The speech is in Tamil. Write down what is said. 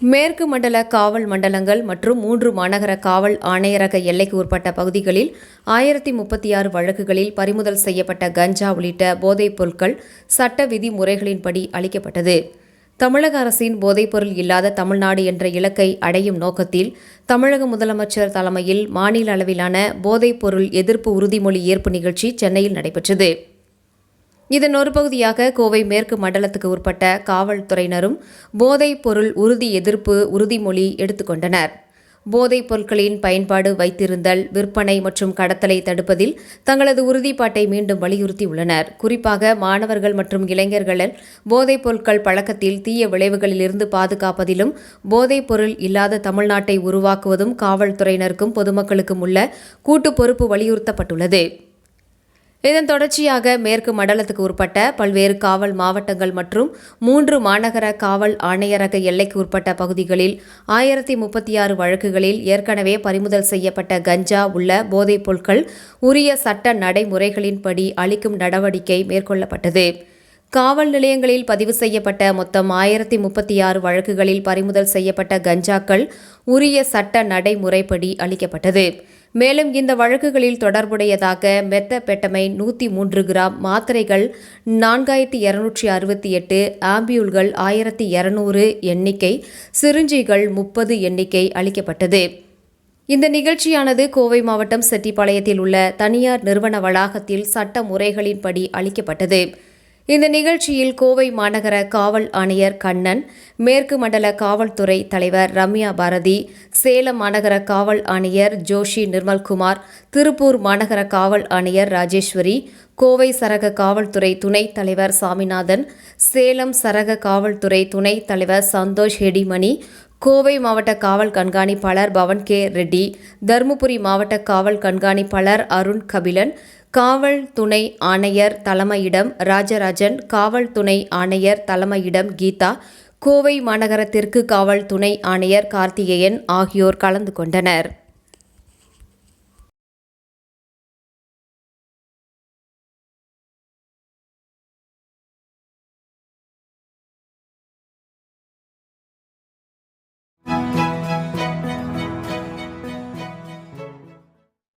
மேற்கு மண்டல காவல் மண்டலங்கள் மற்றும் 3 மாநகர காவல் ஆணையரக எல்லைக்கு உட்பட்ட பகுதிகளில் 1036 வழக்குகளில் பறிமுதல் செய்யப்பட்ட கஞ்சா உள்ளிட்ட போதைப் பொருட்கள் சட்ட விதிமுறைகளின்படி அளிக்கப்பட்டது. தமிழக அரசின் போதைப்பொருள் இல்லாத தமிழ்நாடு என்ற இலக்கை அடையும் நோக்கத்தில் தமிழக முதலமைச்சர் தலைமையில் மாநில அளவிலான போதைப்பொருள் எதிர்ப்பு உறுதிமொழி ஏற்பு நிகழ்ச்சி சென்னையில் நடைபெற்றது. இதன் ஒரு பகுதியாக கோவை மேற்கு மண்டலத்துக்கு உட்பட்ட காவல்துறையினரும் போதைப் பொருள் உறுதி எதிர்ப்பு உறுதிமொழி எடுத்துக்கொண்டனர். போதைப் பொருட்களின் பயன்பாடு, வைத்திருந்தல், விற்பனை மற்றும் கடத்தலை தடுப்பதில் தங்களது உறுதிப்பாட்டை மீண்டும் வலியுறுத்தியுள்ளனர். குறிப்பாக மாணவர்கள் மற்றும் இளைஞர்கள் போதைப் பொருட்கள் பழக்கத்தில் தீய விளைவுகளிலிருந்து பாதுகாப்பதிலும் போதைப் பொருள் இல்லாத தமிழ்நாட்டை உருவாக்குவதும் காவல்துறையினருக்கும் பொதுமக்களுக்கும் உள்ள கூட்டு பொறுப்பு வலியுறுத்தப்பட்டுள்ளது. இதன் தொடர்ச்சியாக மேற்கு மண்டலத்துக்கு உட்பட்ட பல்வேறு காவல் மாவட்டங்கள் மற்றும் 3 மாநகர காவல் ஆணையரக எல்லைக்கு உட்பட்ட பகுதிகளில் 1036 வழக்குகளில் ஏற்கனவே பறிமுதல் செய்யப்பட்ட கஞ்சா உள்ள போதைப் பொருட்கள் உரிய சட்ட நடைமுறைகளின்படி அளிக்கும் நடவடிக்கை மேற்கொள்ளப்பட்டது. காவல் நிலையங்களில் பதிவு செய்யப்பட்ட மொத்தம் 1036 வழக்குகளில் பறிமுதல் செய்யப்பட்ட கஞ்சாக்கள் உரிய சட்ட நடைமுறைப்படி அளிக்கப்பட்டது. மேலும் இந்த வழக்குகளில் தொடர்புடையதாக மெத்தபெட்டமைன் 103 கிராம், மாத்திரைகள் 4268, ஆம்பியூல்கள் 1200 எண்ணிக்கை, சிரிஞ்சிகள் 30 எண்ணிக்கை அளிக்கப்பட்டது. இந்த நிகழ்ச்சியானது கோவை மாவட்டம் செட்டிப்பாளையத்தில் உள்ள தனியார் நிறுவன வளாகத்தில் சட்ட முறைகளின்படி அளிக்கப்பட்டது. இந்த நிகழ்ச்சியில் கோவை மாநகர காவல் ஆணையர் கண்ணன், மேற்கு மண்டல காவல்துறை தலைவர் ரம்யா பாரதி, சேலம் மாநகர காவல் ஆணையர் ஜோஷி நிர்மல்குமார், திருப்பூர் மாநகர காவல் ஆணையர் ராஜேஸ்வரி, கோவை சரக காவல்துறை துணைத் தலைவர் சாமிநாதன், சேலம் சரக காவல்துறை துணைத் தலைவர் சந்தோஷ் ஹெடிமணி, கோவை மாவட்ட காவல் கண்காணிப்பாளர் பவன் கே ரெட்டி, தருமபுரி மாவட்ட காவல் கண்காணிப்பாளர் அருண் கபிலன், காவல் துணை ஆணையர் தலைமையிடம் ராஜராஜன், காவல் துணை ஆணையர் தலைமையிடம் கீதா, கோவை மாநகர தெற்கு காவல் துணை ஆணையர் கார்த்திகேயன் ஆகியோர் கலந்து கொண்டனர்.